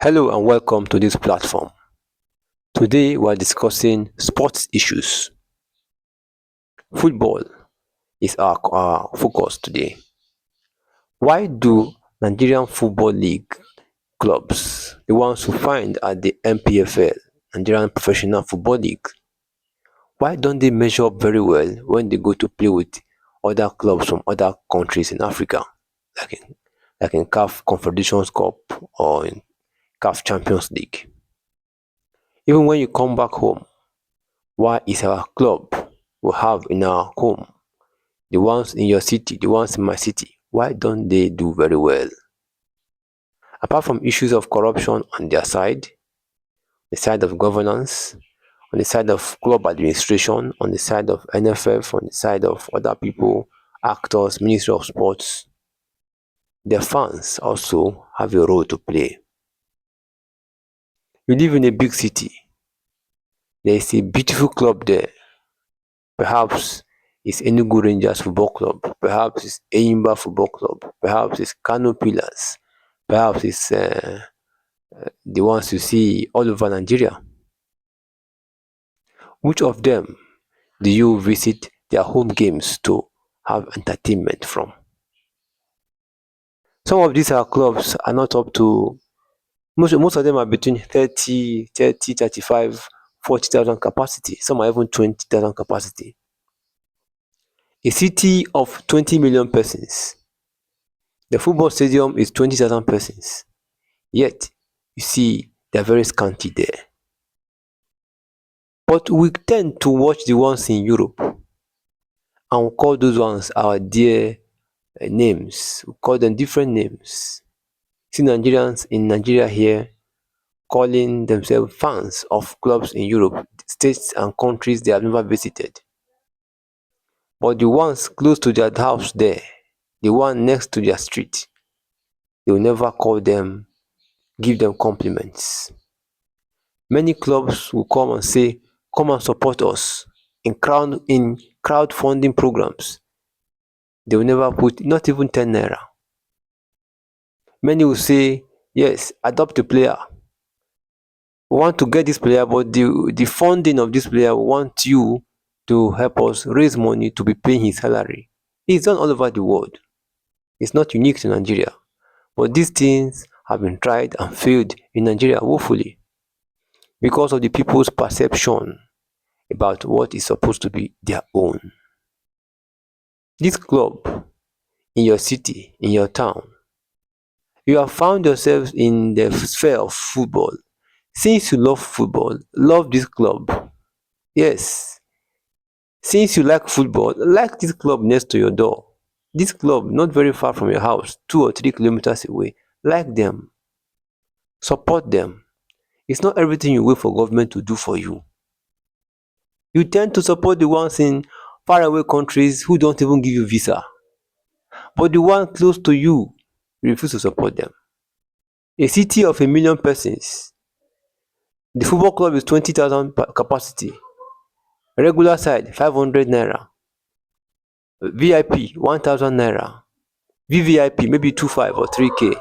Hello and welcome to this platform. Today we are discussing sports issues. Football is our focus today. Why do Nigerian Football League clubs, the ones who find at the NPFL, Nigerian Professional Football League, why don't they measure up very well when they go to play with other clubs from other countries in Africa, like in, like in CAF Confederations Cup or in CAF Champions League? Even when you come back home, why is our club we have in our home, the ones in your city, the ones in my city, why don't they do very well? Apart from issues of corruption on their side, the side of governance, on the side of club administration, on the side of NFF, on the side of other people, actors, Ministry of Sports, their fans also have a role to play. You live in a big city, there is a beautiful club there. Perhaps it's Enugu Rangers Football Club, perhaps it's Eyimba Football Club, perhaps it's Kano Pillars, perhaps it's the ones you see all over Nigeria. Which of them do you visit their home games to have entertainment from? Some of these clubs are not up to, most of them are between 35, 40,000 capacity. Some are even 20,000 capacity. A city of 20 million persons, the football stadium is 20,000 persons. Yet, you see, they're very scanty there. But we tend to watch the ones in Europe and we call those ones our dear names. We call them different names. See Nigerians in Nigeria here calling themselves fans of clubs in Europe, states and countries they have never visited. But the ones close to their house there, the one next to their street, they will never call them, give them compliments. Many clubs will come and say, come and support us in crowdfunding programs. They will never put not even 10 naira. Many will say, yes, adopt a player. We want to get this player, but the funding of this player, we want you to help us raise money to be paying his salary. It's done all over the world. It's not unique to Nigeria. But these things have been tried and failed in Nigeria woefully because of the people's perception about what is supposed to be their own. This club in your city, in your town, you have found yourselves in the sphere of football. Since you love football, love this club. Yes, since you like football, like this club next to your door. This club not very far from your house, 2 or 3 kilometers away. Like them, support them. It's not everything you wait for government to do for you. You tend to support the ones in faraway countries who don't even give you visa. But the one close to you, you refuse to support them. A city of 1 million persons, the football club is 20,000 capacity. Regular side 500 naira. VIP 1,000 naira. VVIP maybe 25 or 3K.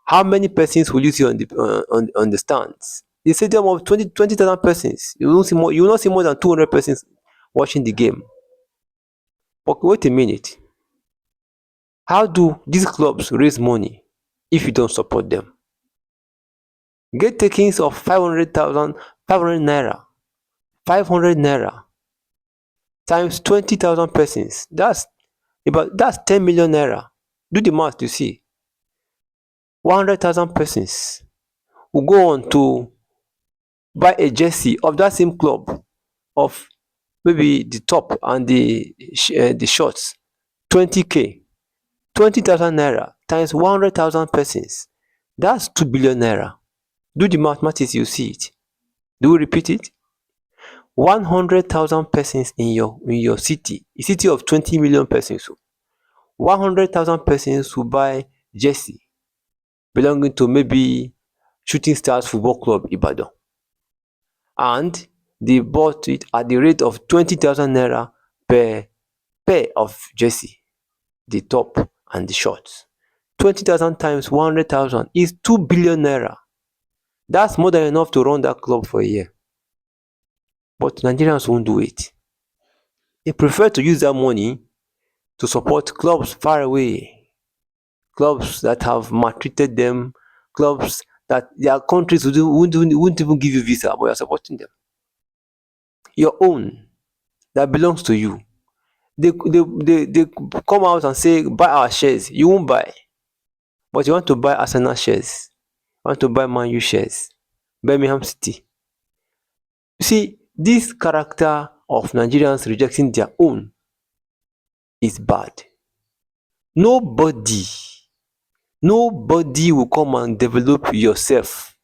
How many persons will you see on the stands? The stadium of 20,000 persons. You will not see more than 200 persons watching the game. But wait a minute. How do these clubs raise money if you don't support them? Get takings of 500,000, 500 naira, 500 naira times 20,000 persons. That's 10 million naira. Do the math, you see. 100,000 persons will go on to buy a jersey of that same club of maybe the top and the shorts 20k, 20,000 naira times 100,000 persons. That's 2 billion naira. Do the mathematics, you see it. Do we repeat it? 100,000 persons in your city, a city of 20 million persons. 100,000 persons will buy jersey belonging to maybe Shooting Stars Football Club Ibadan. And they bought it at the rate of 20,000 naira per pair of jersey, the top and the shorts. 20,000 times 100,000 is 2 billion naira. That's more than enough to run that club for a year. But Nigerians won't do it. They prefer to use that money to support clubs far away, clubs that have maltreated them, clubs that their countries wouldn't even give you visa, but you're supporting them. Your own that belongs to you. They come out and say, buy our shares. You won't buy. But you want to buy Arsenal shares. You want to buy Man U shares. Birmingham City. You see, this character of Nigerians rejecting their own is bad. Nobody, nobody will come and develop yourself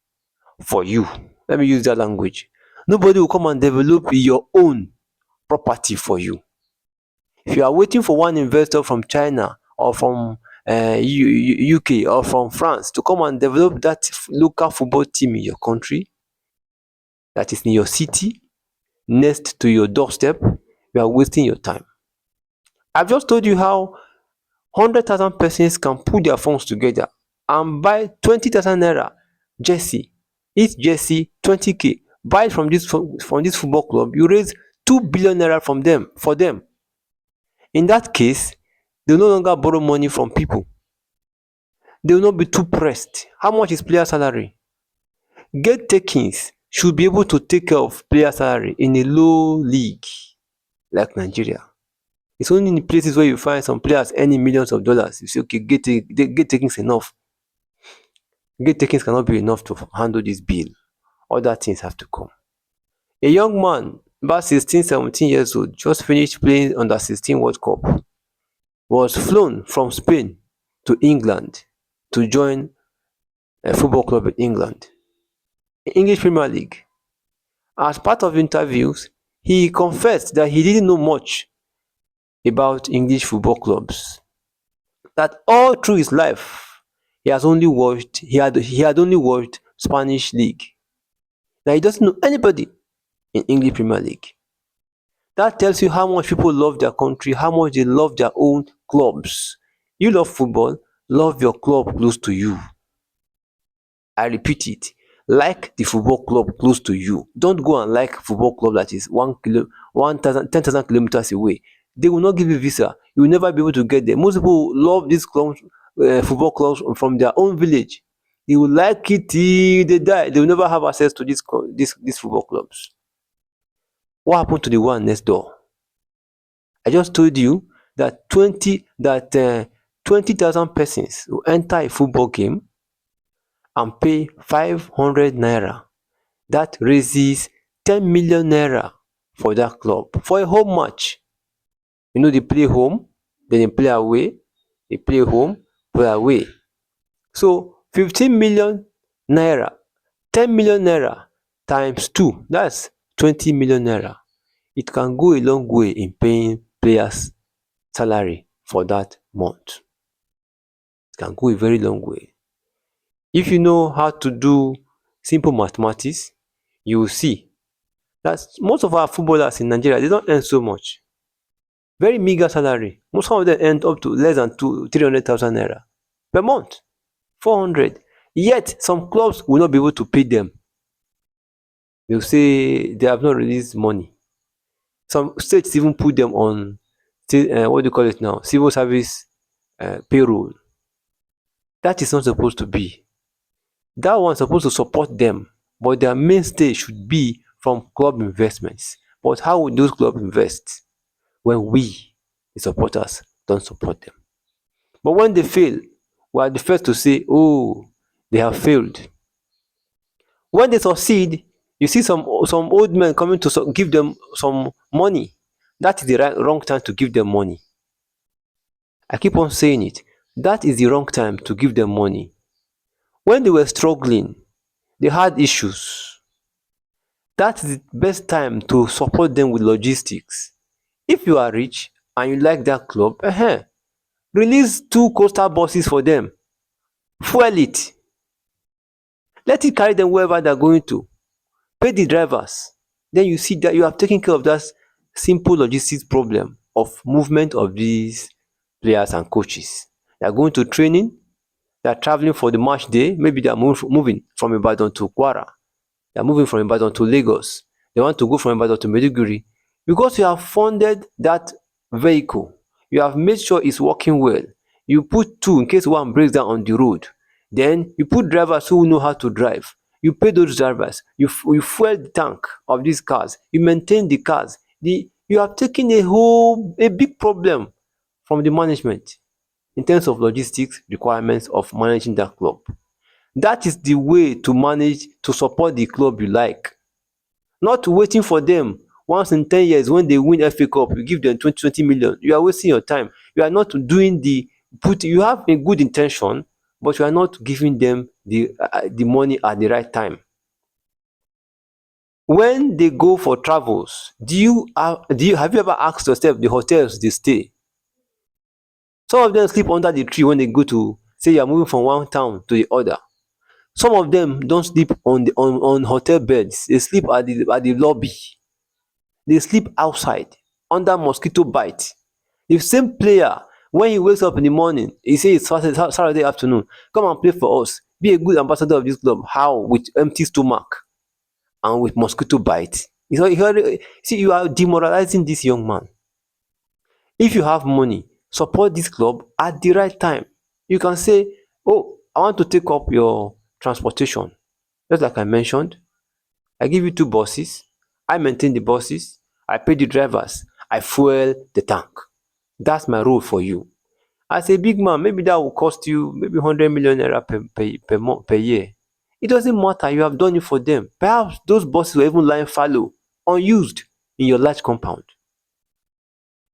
for you. Let me use that language. Nobody will come and develop your own property for you. If you are waiting for one investor from China or from UK or from France to come and develop that local football team in your country, that is in your city, next to your doorstep, you are wasting your time. I've just told you how 100,000 persons can put their funds together and buy 20,000 naira jersey. Each jersey 20k. Buy it from this football club. You raise 2 billion naira from them for them. In that case, they no longer borrow money from people. They will not be too pressed. How much is player salary? Get takings should be able to take care of player salary in a low league like Nigeria. It's only in the places where you find some players earning millions of dollars. You say, okay, get takings enough. Get takings cannot be enough to handle this bill. Other things have to come. A young man, about 16, 17 years old, just finished playing under 16 World Cup, was flown from Spain to England to join a football club in England, English Premier League. As part of interviews, he confessed that he didn't know much about English football clubs. That all through his life, he had only watched Spanish League. That he doesn't know anybody in English Premier League. That tells you how much people love their country, how much they love their own clubs. You love football, love your club close to you. I repeat it, like the football club close to you. Don't go and like football club that is 10,000 kilometers away. They will not give you visa. You will never be able to get there. Most people love these clubs, football clubs from their own village. They will like it till they die. They will never have access to these football clubs. What happened to the one next door? I just told you that 20,000 persons will enter a football game and pay 500 naira. That raises 10 million naira for that club for a home match. You know, they play home, then they play away, they play home, play away. So 15 million naira, 10 million naira times 2, that's 20 million naira. It can go a long way in paying players' salary for that month. It can go a very long way. If you know how to do simple mathematics, you will see that most of our footballers in Nigeria, they don't earn so much. Very meager salary. Most of them earn up to less than 300,000 naira per month, 400. Yet some clubs will not be able to pay them. They'll say they have not released money. Some states even put them on what do you call it now? Civil service payroll. That is not supposed to be. That one's supposed to support them, but their mainstay should be from club investments. But how would those clubs invest when we, the supporters, don't support them? But when they fail, we are the first to say, oh, they have failed. When they succeed, you see some old men coming to give them some money. That is the wrong time to give them money. I keep on saying it. That is the wrong time to give them money. When they were struggling, they had issues. That's the best time to support them with logistics. If you are rich and you like that club, release 2 coastal buses for them. Fuel it. Let it carry them wherever they're going to. Pay the drivers. Then you see that you have taken care of that simple logistics problem of movement of these players and coaches. They are going to training, They are traveling for the match day. Maybe they are moving from Ibadan to Kwara. They are moving from Ibadan to Lagos. They want to go from Ibadan to Maiduguri. Because you have funded that vehicle, you have made sure it's working well. You put two in case one breaks down on the road. Then you put drivers who know how to drive. You pay those drivers. You fuel the tank of these cars. You maintain the cars. You have taken a big problem from the management in terms of logistics requirements of managing that club. That is the way to manage to support the club you like. Not waiting for them once in 10 years when they win FA Cup, you give them 20 million. You are wasting your time. You are not doing you have a good intention, but you are not giving them the money at the right time. When they go for travels, have you ever asked yourself the hotels they stay? Some of them sleep under the tree when they go to say you are moving from one town to the other. Some of them don't sleep on hotel beds. They sleep at the lobby. They sleep outside under mosquito bite. The same player, when he wakes up in the morning, he say it's Saturday afternoon, come and play for us. Be a good ambassador of this club. How? With empty stomach and with mosquito bite. See, you are demoralizing this young man. If you have money, support this club at the right time. You can say, oh, I want to take up your transportation. Just like I mentioned, I give you two buses. I maintain the buses. I pay the drivers. I fuel the tank. That's my role for you. As a big man, maybe that will cost you maybe 100 million naira per year. It doesn't matter. You have done it for them. Perhaps those buses were even lying fallow, unused in your large compound.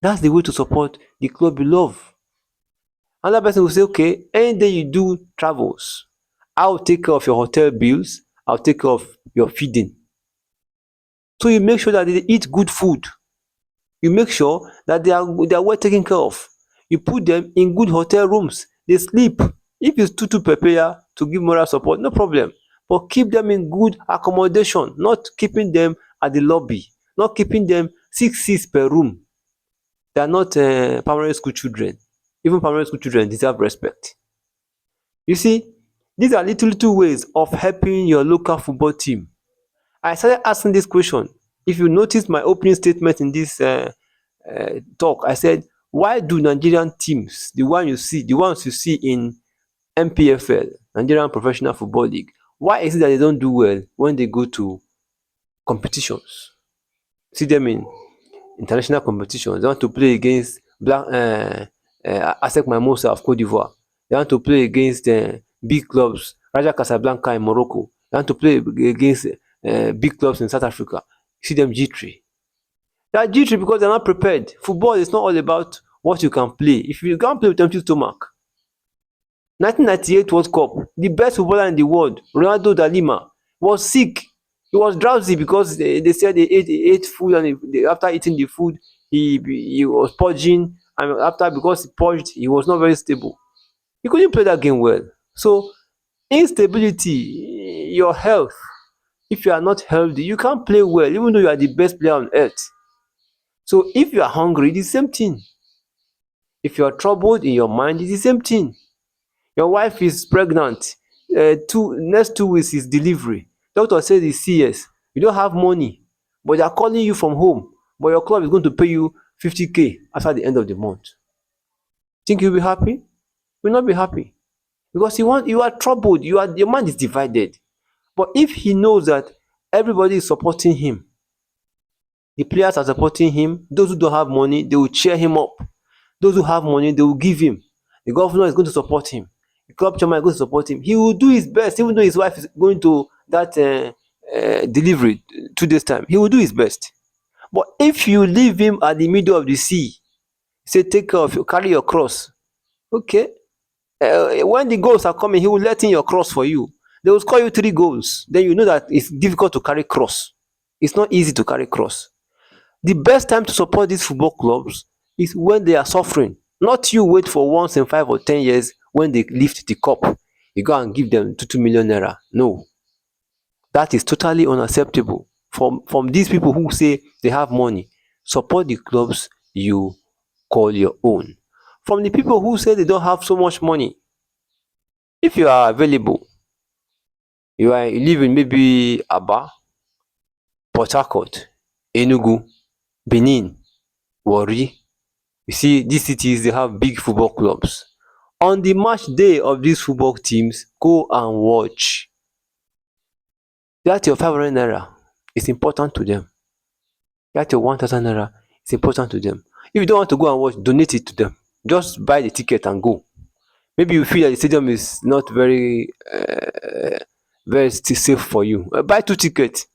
That's the way to support the club you love. Another person will say, okay, any day you do travels, I'll take care of your hotel bills. I'll take care of your feeding. So you make sure that they eat good food. You make sure that they are well taken care of. You put them in good hotel rooms. They sleep. If it's too prepare to give moral support, no problem. But keep them in good accommodation, not keeping them at the lobby, not keeping them 6 per room. They are not primary school children. Even primary school children deserve respect. You see, these are little ways of helping your local football team. I started asking this question. If you notice my opening statement in this talk, I said, why do Nigerian teams, the ones you see in NPFL, Nigerian Professional Football League, why is it that they don't do well when they go to competitions? See them in international competitions. They want to play against ASEC Mimosa of Cote d'Ivoire. They want to play against big clubs, Raja Casablanca in Morocco. They want to play against big clubs in South Africa. See them G3. They are G3 because they're not prepared. Football is not all about what you can play. If you can't play with empty stomach. 1998 World Cup, the best footballer in the world, Ronaldo da Lima, was sick. He was drowsy because they said he ate food, and after eating the food, he was purging, and because he purged, he was not very stable. He couldn't play that game well. So instability, your health. If you are not healthy, you can't play well, even though you are the best player on earth. So if you are hungry, it's the same thing. If you are troubled in your mind, it's the same thing. Your wife is pregnant. Next 2 weeks is delivery. Doctor says it's CS. You don't have money, but they are calling you from home. But your club is going to pay you 50K after the end of the month. Think you'll be happy? You will not be happy because you are troubled. Your mind is divided. But if he knows that everybody is supporting him, the players are supporting him. Those who don't have money, they will cheer him up. Those who have money, they will give him. The governor is going to support him. The club chairman is going to support him. He will do his best, even though his wife is going to that delivery 2 days time. He will do his best. But if you leave him at the middle of the sea, say take care of you, carry your cross. Okay. When the goals are coming, he will let in your cross for you. They will score you 3 goals. Then you know that it's difficult to carry cross. It's not easy to carry cross. The best time to support these football clubs is when they are suffering. Not you wait for once in 5 or 10 years when they lift the cup. You go and give them 2 million naira. No. That is totally unacceptable. From these people who say they have money, support the clubs you call your own. From the people who say they don't have so much money, If you are available, you live in maybe Aba, Port Harcourt, Enugu, Benin, Warri. You see, these cities, they have big football clubs. On the match day of these football teams, go and watch. That your 500 naira is important to them. That your 1000 naira is important to them. If you don't want to go and watch, donate it to them. Just buy the ticket and go. Maybe you feel that the stadium is not very still safe for you. Buy two tickets.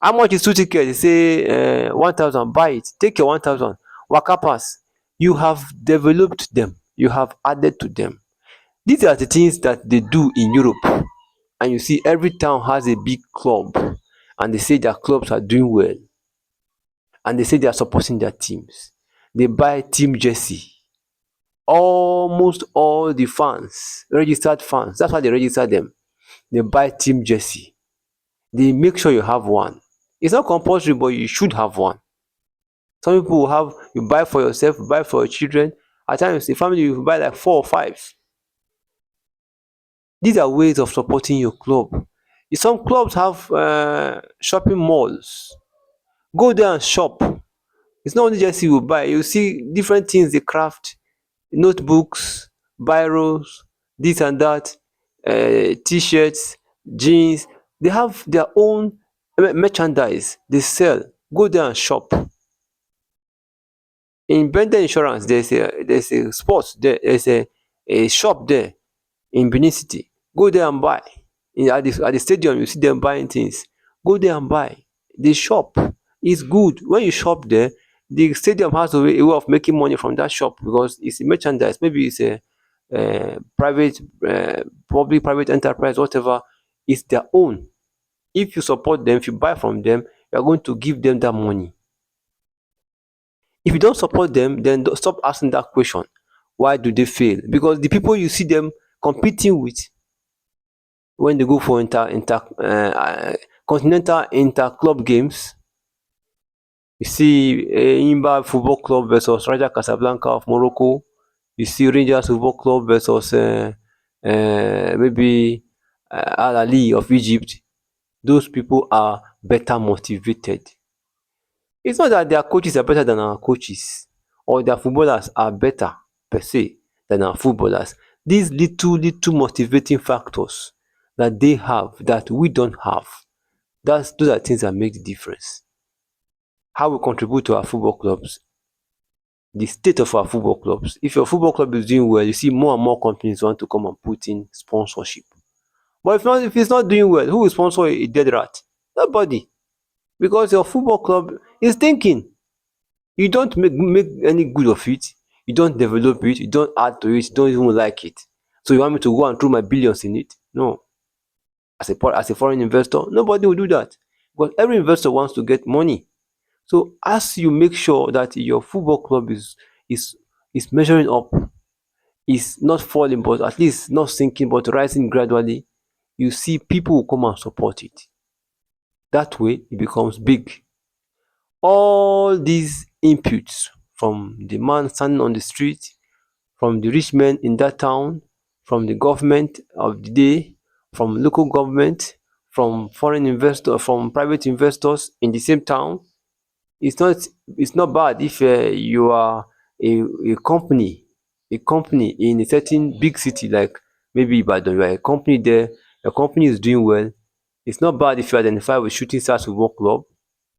How much is two tickets? They say 1000. Buy it. Take your 1000. Waka pass. You have developed them. You have added to them. These are the things that they do in Europe. And you see, every town has a big club, and they say their clubs are doing well, and they say they are supporting their teams. They buy team jersey. Almost all the fans, registered fans, that's why they register them. They buy team jersey. They make sure you have one. It's not compulsory, but you should have one. Some people will have, you buy for yourself, you buy for your children. At times, the family, you buy like four or five. These are ways of supporting your club. Some clubs have shopping malls. Go there and shop. It's not only jersey you buy. You see different things they craft, notebooks, biros, this and that, t-shirts, jeans. They have their own merchandise they sell. Go there and shop. In Bender Insurance, there's a sports there. There's a shop there in Benin City. Go there and buy. At the stadium, you see them buying things. Go there and buy. The shop is good. When you shop there, the stadium has a way of making money from that shop because it's a merchandise. Maybe it's a private, public private enterprise, whatever. It's their own. If you support them, if you buy from them, you are going to give them that money. If you don't support them, then stop asking that question. Why do they fail? Because the people you see them competing with when they go for continental inter club games, you see Imba Football Club versus Raja Casablanca of Morocco. You see Rangers Football Club versus maybe Al Ali of Egypt. Those people are better motivated. It's not that their coaches are better than our coaches or their footballers are better per se than our footballers. These little motivating factors that they have that we don't have, those are things that make the difference. How we contribute to our football clubs, the state of our football clubs. If your football club is doing well, you see more and more companies want to come and put in sponsorship. But if it's not doing well, who will sponsor a dead rat? Nobody. Because your football club is thinking. You don't make any good of it. You don't develop it. You don't add to it. You don't even like it. So you want me to go and throw my billions in it? No. As a foreign investor, nobody will do that. Because every investor wants to get money. So as you make sure that your football club is is measuring up, is not falling, but at least not sinking, but rising gradually, you see people will come and support it. That way it becomes big. All these inputs from the man standing on the street, from the rich men in that town, from the government of the day, from local government, from foreign investor, from private investors in the same town. It's not it's not bad if you are a company, in a certain big city like maybe Ibadan. You are a company there, your company is doing well. It's not bad if you identify with Shooting Stars Football Club.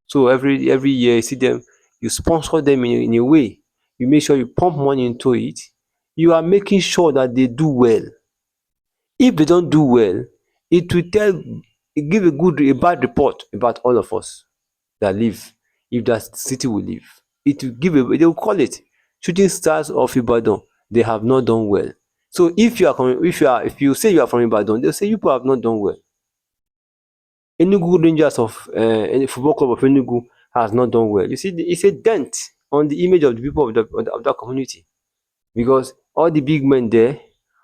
So every year you see them, you sponsor them in a way. You make sure you pump money into it. You are making sure that they do well. If they don't do well, it will give a bad report about all of us that live, if that city will live. It will they will call it Shooting Stars of Ibadan. They have not done well. So if you say you are from Ibadan, they'll say you people have not done well. Enugu Rangers any football club of Enugu has not done well. You see, it's a dent on the image of the people of that community because all the big men there,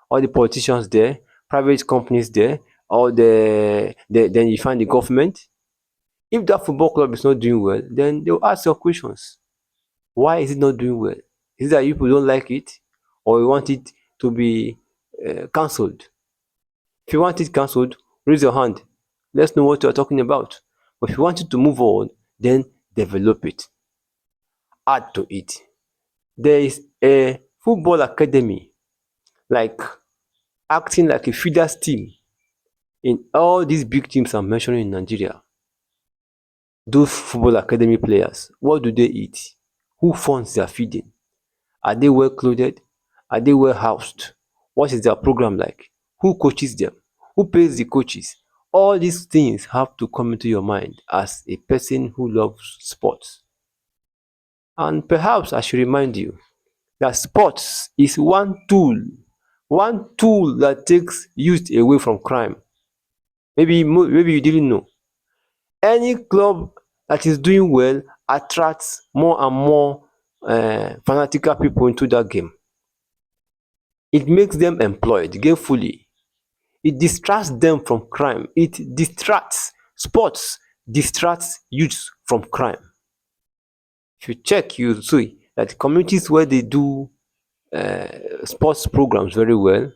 all the politicians there, private companies there, then you find the government. If that football club is not doing well, then they'll ask your questions. Why is it not doing well? Is it that you people don't like it, or you want it to be cancelled? If you want it cancelled, raise your hand. Let's know what you are talking about. But if you want it to move on, then develop it. Add to it. There is a football academy, like acting like a feeders team in all these big teams I'm mentioning in Nigeria. Those football academy players, what do they eat? Who funds their feeding? Are they well clothed? Are they well housed? What is their program like? Who coaches them? Who pays the coaches? All these things have to come into your mind as a person who loves sports. And perhaps I should remind you that sports is one tool that takes youth away from crime. Maybe you didn't know. Any club that is doing well attracts more and more fanatical people into that game. It makes them employed gainfully. It distracts them from crime. It distracts sports, distracts youth from crime. If you check, you see that communities where they do sports programs very well,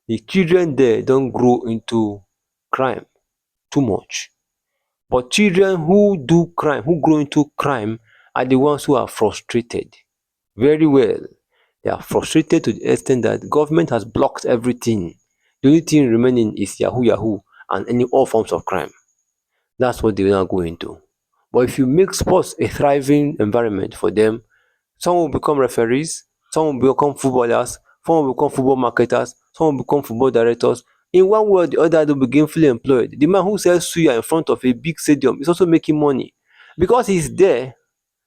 the children there don't grow into crime too much. But children who do crime, who grow into crime, are the ones who are frustrated very well. They are frustrated to the extent that government has blocked everything. The only thing remaining is yahoo yahoo and any all forms of crime. That's what they will now go into. But if you make sports a thriving environment for them, some will become referees, some will become footballers, some will become football marketers, some will become football directors. In one way or the other, they'll be gainfully employed. The man who sells suya in front of a big stadium is also making money because he's there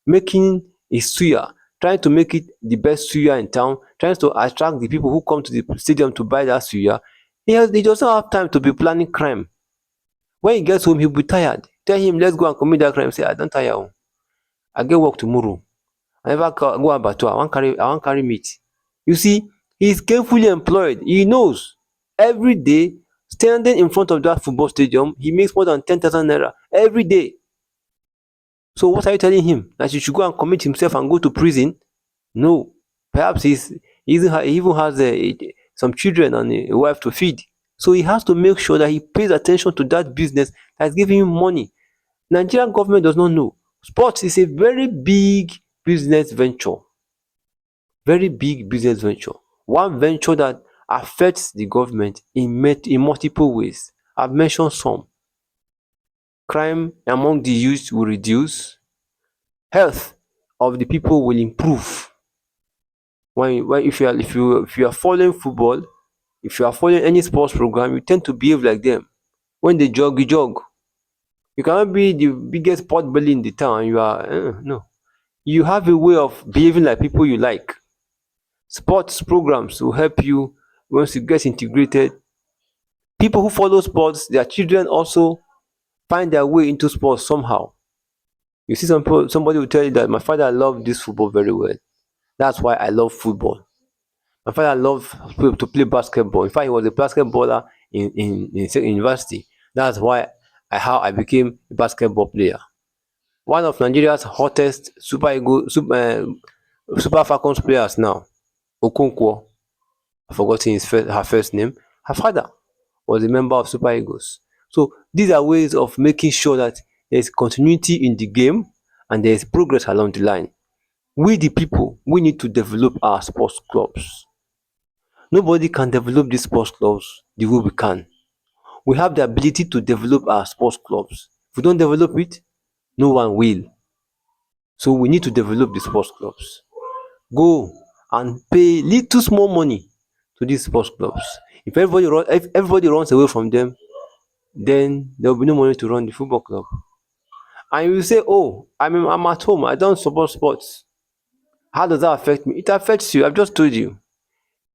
making his suya, trying to make it the best suya in town, trying to attract the people who come to the stadium to buy that suya. He doesn't have time to be planning crime. When he gets home, he'll be tired. Tell him, let's go and commit that crime. Say, I don't tire. Oh. I get work tomorrow. I never go about I want carry meat. You see, he's gainfully employed. He knows every day standing in front of that football stadium, he makes more than 10,000 naira every day. So what are you telling him? That he should go and commit himself and go to prison? No. Perhaps he even has some children and a wife to feed. So he has to make sure that he pays attention to that business that's giving him money. Nigerian government does not know. Sports is a very big business venture. Very big business venture. One venture that affects the government in multiple ways. I've mentioned some. Crime among the youth will reduce. Health of the people will improve. When if you are following football, if you are following any sports program, you tend to behave like them. When they jog, you jog. You cannot be the biggest pot belly in the town. You are no. You have a way of behaving like people you like. Sports programs will help you once you get integrated. People who follow sports, their children also find their way into sports somehow. You see, somebody will tell you that my father loved this football very well. That's why I love football. My father loved to play basketball. In fact, he was a basketballer in university. That's why how I became a basketball player. One of Nigeria's hottest Super Falcons players now, Okonkwo. I've forgotten her first name. Her father was a member of Super Eagles. So these are ways of making sure that there's continuity in the game and there's progress along the line. We the people, we need to develop our sports clubs. Nobody can develop these sports clubs the way we can. We have the ability to develop our sports clubs. If we don't develop it, no one will. So we need to develop the sports clubs. Go and pay little small money to these sports clubs. If everybody runs away from them, then there will be no money to run the football club. And you say, oh, I'm at home, I don't support sports. How does that affect me? It affects you. I've just told you.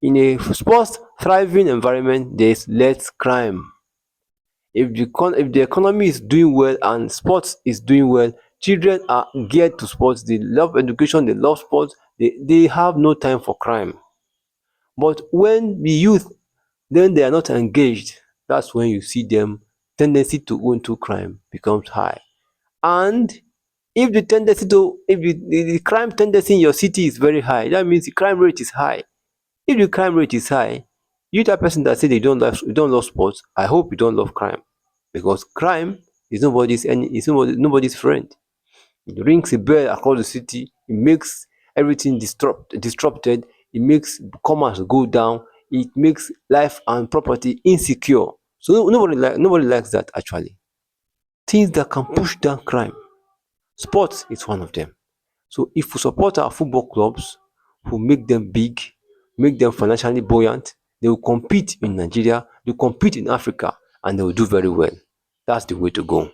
In a sports thriving environment, there's less crime. If the economy is doing well and sports is doing well, children are geared to sports. They love education, they love sports, they have no time for crime. But when the youth, then they are not engaged, that's when you see them tendency to go into crime becomes high. And if the crime tendency in your city is very high, that means the crime rate is high. If the crime rate is high, You that person that say they don't love sports, I hope you don't love crime, because crime is nobody's friend. It rings a bell across the city. It makes everything disrupted. It makes commerce go down. It makes life and property insecure. So nobody likes that actually. Things that can push down crime. Sports is one of them. So if we support our football clubs, we make them big, make them financially buoyant, they will compete in Nigeria, they will compete in Africa, and they will do very well. That's the way to go.